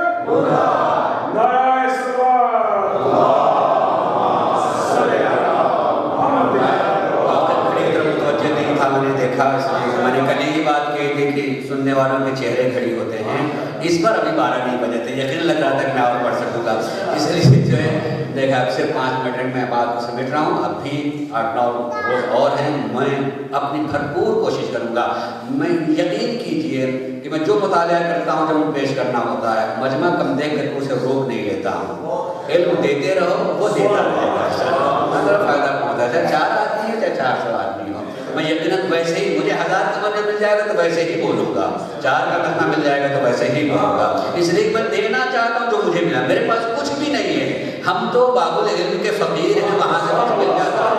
نعرہ صلوات، صلی اللہ متوجہ نہیں تھا، میں نے دیکھا، اس لیے میں نے کل یہ بات کہی تھی کہ سننے والوں کے چہرے کھڑی ہوتے ہیں، اس پر ابھی 12 نہیں بجے تھے، یقین لگ رہا تھا کہ میں اور پڑھ سکوں گا، اس لیے جو ہے دیکھا اب صرف 5 منٹ میں بات کو سمیٹ رہا ہوں، اب بھی 8-9 روز اور ہیں، میں اپنی بھرپور کوشش کروں گا۔ میں یقین کیجئے کہ میں جو مطالعہ کرتا ہوں جب پیش کرنا ہوتا ہے، مجمع کم دیکھ کر اسے روک نہیں لیتا ہوں، علم دیتے رہو، وہ دیتا رہے گا، اگر فائدہ پہنچتا ہے، چاہے 4 آدمی ہے چاہے 400 آدمی ہو، میں یقیناً ویسے ہی، مجھے 1000 کا مجھے مل جائے گا تو ویسے ہی بولوں گا، 4 کا تخمہ مل جائے گا تو ویسے ہی بولوں گا، اس لیے میں دینا چاہتا ہوں جو مجھے ملا، میرے پاس کچھ بھی نہیں ہے، ہم تو باب العلم کے فقیر ہیں، وہاں سے کچھ مل جاتا ہے،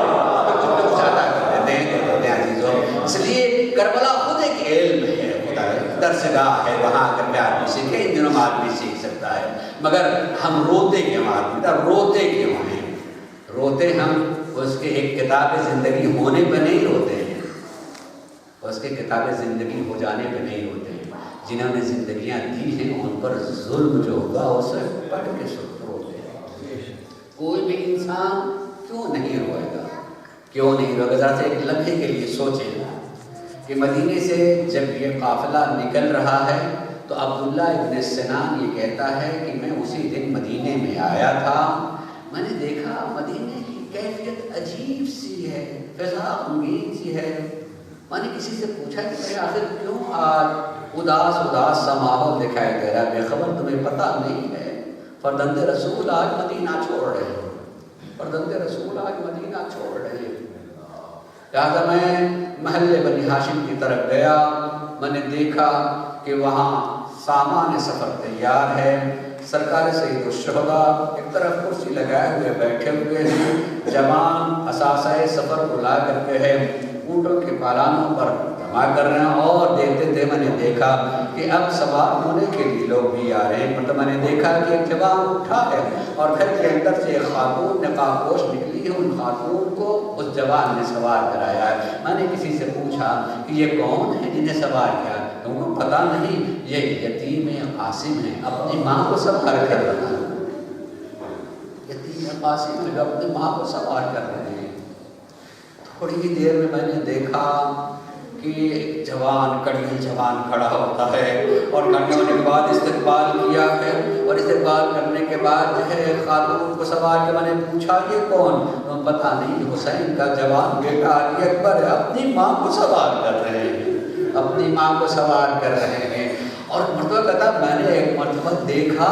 کچھ عطا کر دیتے ہیں عزیزوں، اس لیے کربلا خود ایک علم ہے، درسگاہ ہے، وہاں اگر میں آدمی سیکھے، ان دنوں میں آدمی سیکھ سکتا ہے، مگر ہم روتے کیوں آدمی، روتے کیوں ہیں؟ روتے ہم اس کے ایک کتاب زندگی ہونے پہ نہیں روتے ہیں، اس کے کتاب زندگی ہو جانے پہ نہیں روتے ہیں، جنہوں نے زندگیاں دی ہیں ان پر ظلم جو ہوگا اسے پڑھ کے روتے ہیں۔ کوئی بھی انسان کیوں نہیں روئے گا؟ کیوں نہیں روئے گا؟ ذرا سے ایک لمحے کے لیے سوچیں کہ مدینے سے جب یہ قافلہ نکل رہا ہے تو عبداللہ ابن سنان یہ کہتا ہے کہ میں اسی دن مدینے میں آیا تھا، میں نے دیکھا مدینے کی کیفیت عجیب سی ہے، فضا غمگین سی ہے، میں نے کسی سے پوچھا کہ بھائی آخر کیوں آج اداس سا ماحول دکھائی دے رہا ہے، بے خبر تمہیں پتہ نہیں ہے فرزند رسول آج مدینہ چھوڑ رہے ہیں، فرزند رسول آج مدینہ چھوڑ رہے ہیں۔ لہٰذا میں محلے بنی ہاشم کی طرف گیا، میں نے دیکھا کہ وہاں سامان سفر تیار ہے، سرکار سید الشہداء ایک طرف کرسی لگائے ہوئے بیٹھے ہوئے ہیں، جوان اثاثۂ سفر کو لا کر کے ہے اونٹوں کے پالانوں پر جمع کر رہے ہیں، اور دیکھتے تھے میں نے دیکھا کہ اب سوار ہونے کے لیے لوگ بھی آ رہے ہیں، مطلب میں نے دیکھا کہ ایک جوان اٹھا ہے اور گھر کے اندر سے ایک خاتون نقاب پوش نکلی ہے، ان خاتون کو اس جوان نے سوار کرایا ہے۔ میں نے کسی سے پوچھا کہ یہ کون ہے جنہیں سوار کیا؟ ان کو پتہ نہیں، یہ یتیم قاسم ہے، اپنی ماں کو سوار کر رہا ہے، یتیم قاسم ہے جو اپنی ماں کو سوار کر رہے ہیں۔ تھوڑی ہی دیر میں نے دیکھا کہ ایک جوان کڑیل جوان کھڑا ہوتا ہے اور کھڑے ہونے کے بعد استقبال کیا ہے، اور استقبال کرنے کے بعد جو ہے خاتون کو سوار کے میں نے پوچھا یہ کون؟ تو پتہ نہیں، حسین کا جوان بیٹا علی اکبر ہے، اپنی ماں کو سوار کر رہے ہیں، اپنی ماں کو سوار کر رہے ہیں۔ اور مرتبہ کہتا میں نے ایک مرتبہ دیکھا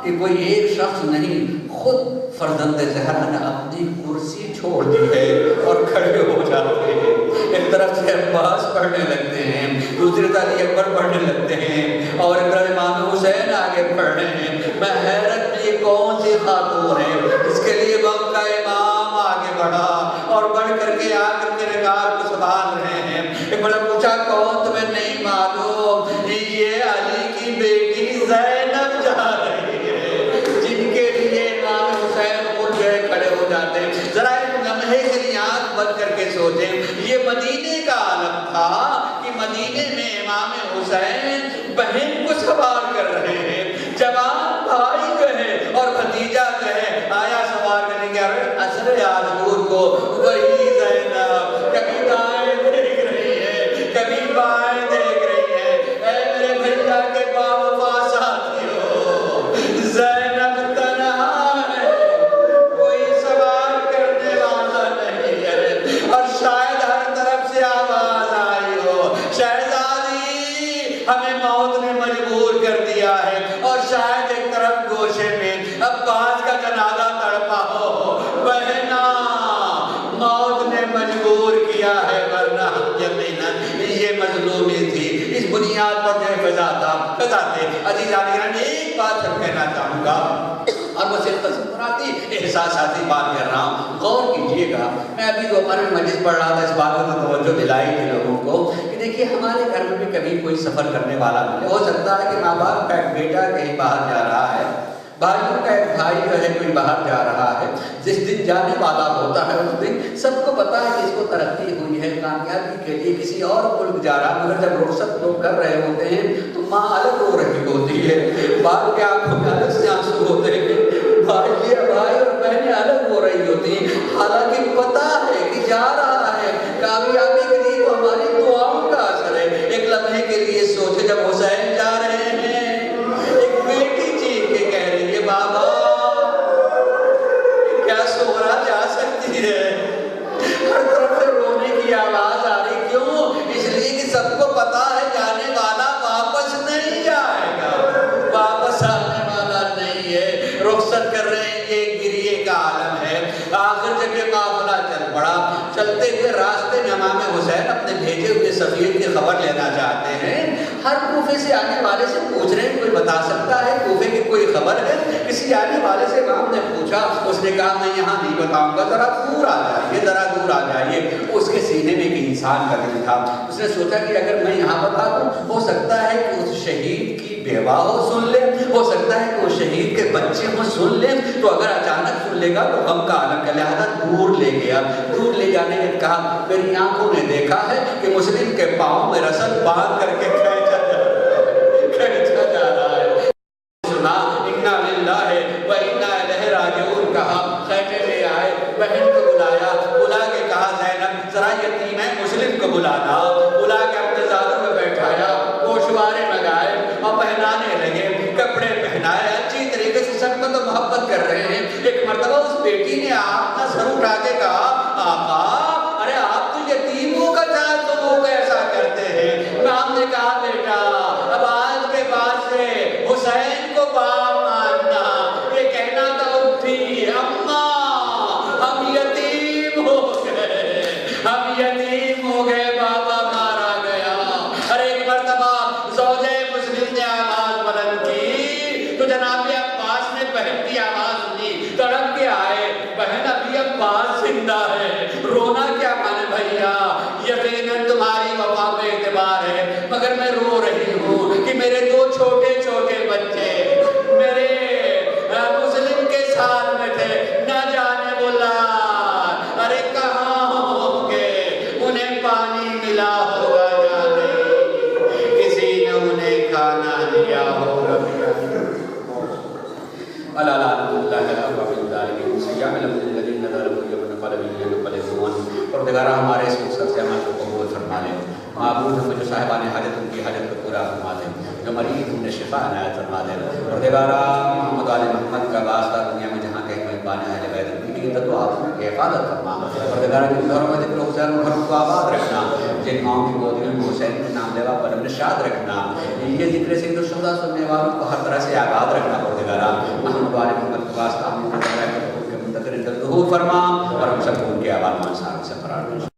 کہ کوئی ایک شخص نہیں، خود فرزند زہرا نے اپنی کرسی چھوڑ دی ہے اور کھڑے ہو جاتے ہیں، ایک طرف سے عباس پڑھنے لگتے ہیں، دوسری طرف علی اکبر پڑھنے لگتے ہیں، اور ایک طرف امام حسین آگے پڑھ رہے ہیں۔ میں حیرت میں یہ کون سی خاتون ہے اس کے لیے وقت کا امام آگے بڑھا اور بڑھ کر کے آ کر کے رکعت کو سنبھال رہے ہیں۔ ایک بڑا پوچھا کون؟ تمہیں نہیں معلوم؟ یہ علی کی بیٹی زینب جا رہی ہے، جن کے لیے امام حسین خود گئے کھڑے ہو جاتے ہیں۔ ذرا ایک لمحے کے لیے آنکھ بند کر کے سوچیں، یہ مدینے کا عالم تھا کہ مدینے میں امام حسین بہن کو سوار کر رہے ہیں، جوان بھائی جو ہے اور بھتیجا جو ہے آیا سوار کرنے کے اثر آذور کو، وہی زینب کبھی دائیں دیکھ رہی ہے کبھی بائیں دیکھ رہی ہے۔ اے میرے بھیا کے باوفا ساتھیوں، زینب تنہا ہے، کوئی سوار کرنے والا نہیں ہے، اور شاید ہر طرف سے آواز آئی ہو شہزادی ہمیں موت نے مجبور کر دیا ہے، اور شاید ایک طرف گوش بنیاد پر جو فضا تھے عزیزان گرامی ایک بات سب کہنا چاہوں گا اور وہ صرف تصوراتی احساساتی بات کر رہا ہوں، غور کیجئے گا۔ میں ابھی دوپہر میں مجلس پڑھ رہا تھا، اس بات کو توجہ دلائی تھی لوگوں کو کہ دیکھیے ہمارے گھر میں بھی کبھی کوئی سفر کرنے والا ملے، ہو سکتا ہے کہ ماں باپ کا ایک بیٹا کہیں باہر جا رہا ہے، بھائیوں کا ایک بھائی جو ہے کوئی باہر جا رہا ہے، جس دن جانے والا ہوتا ہے اس دن سب کو پتا ہے کہ اس کو ترقی ہوئی ہے، کامیابی کے لیے کسی اور ملک جا رہا ہے، مگر جب رخصت لوگ کر رہے ہوتے ہیں تو ماں الگ رو رہی ہوتی ہے، باپ کے آنکھوں میں الگ سے آنسو ہوتے ہیں، بھائی اور بہنیں الگ ہو رہی ہوتی ہیں، حالانکہ پتا ہے کہ جا رہا ہے کامیابی کے لیے تو ہماری دعاؤں کا اثر ہے۔ ایک لمحے کے لیے سوچے جب حسین جا رہے ہیں، ایک بیٹی چیخ کے کہہ رہی ہے بابا کیا سہرا جا سکتی ہے، ہر طرف سے رونے کی آواز آ رہی، کیوں؟ اس لیے کہ سب کو پتا ہے جانے والا واپس نہیں آئے گا، واپس آنے والا نہیں ہے، رخصت کر رہے ہیں، یہ گریے کا عالم ہے۔ آخر جب یہ قافلہ چل پڑا، چلتے ہوئے راستے میں امام حسین اپنے بھیجے ہوئے سفیر کی خبر لینا چاہتے ہیں، ہر کوفے سے آنے والے سے پوچھ رہے ہیں کوئی بتا سکتا ہے کوفے کی کوئی خبر ہے؟ کسی آنے والے سے امام نے پوچھا، اس نے کہا میں یہاں نہیں بتاؤں گا، ذرا دور آ جائیے، ذرا دور آ جائیے۔ اس کے سینے میں ایک انسان کا دل تھا، اس نے سوچا کہ اگر میں یہاں بتا دوں ہو سکتا ہے کہ اس شہید کی بیوہ ہو سن لے، ہو سکتا ہے کہ اس شہید کے بچے ہوں سن لیں، تو اگر اچانک سن لے گا تو غم کا عالم کا، لہذا دور لے گیا۔ دور لے جانے کے کہا میری آنکھوں نے دیکھا ہے کہ مسلم کے پاؤں میں رسل باندھ کر کے کھینچا جا رہا ہے، سنا انا للہ و انا الیہ راجعون کہا، خیمے میں آئے، بہن کو بلایا، بلا کے کہا زینب ذرا یتیم ہے مسلم کو بلانا، بلا کے اپنے زادوں میں بیٹھایا، گوشوارے لگائے اور پہنانے لگے، کپڑے پہنائے، اچھی طریقے سے سب کو تو محبت کر رہے ہیں۔ ایک مرتبہ اس بیٹی نے اپنا سر اٹھا کے کہا آقا ارے آپ تو یتیموں کا سلوک ایسا کرتے ہیں۔ امام نے کہا بیٹا اب آج کے بعد سے حسین کو باپ ماننا، یہ کہنا تو اٹھی اماں ہم یتیم ہو گئے، ہم یتیم ہو گئے، بابا مارا گیا۔ ارے ایک مرتبہ زوجہ مسلم نے آواز بلند کی تو جناب عباس نے بہن کی آواز سنی، تڑپ کے آئے، بہن ابھی عباس زندہ ہے، رونا کیا مانے بھیا، یقیناً تمہاری وفا پہ اعتبار ہے، مگر میں رو رہی ہوں کہ میرے دو چھوٹے چھوٹے بچے میرے مسلم کے ساتھ میں تھے، نہ جانے وہ لال ارے کہاں ہوں گے، انہیں پانی ملا ہوگا جانے، کسی نے انہیں کھانا دیا ہوگا۔ اللہ پروردگارہ ہمارے اس مقصد سے عمل کو قبول فرما لے، معبود ہم جو صاحبان حاجت ان کی حاجت کو پورا فرما دے، جو مریض انہیں شفا عنایت فرما دے۔ پروردگارہ محمد آل محمد کا واسطہ دنیا میں جہاں کہیں مہربان اہل بیت ان کی عزت و آبرو کی حفاظت فرما۔ پروردگارہ جن گھروں میں ذکر حسین گھروں کو آباد رکھنا، جن ماؤں کی گودیوں میں حسین کے نام لیوا پر نشاد رکھنا، یہ ذکر سید الشہداء سننے والوں کو ہر طرح سے آباد رکھنا۔ پروردگارہ محمد آل محمد کا واسطہ ہم ظہور فرما اور ہم سب کو ان کے آباد مان سے قرار دے۔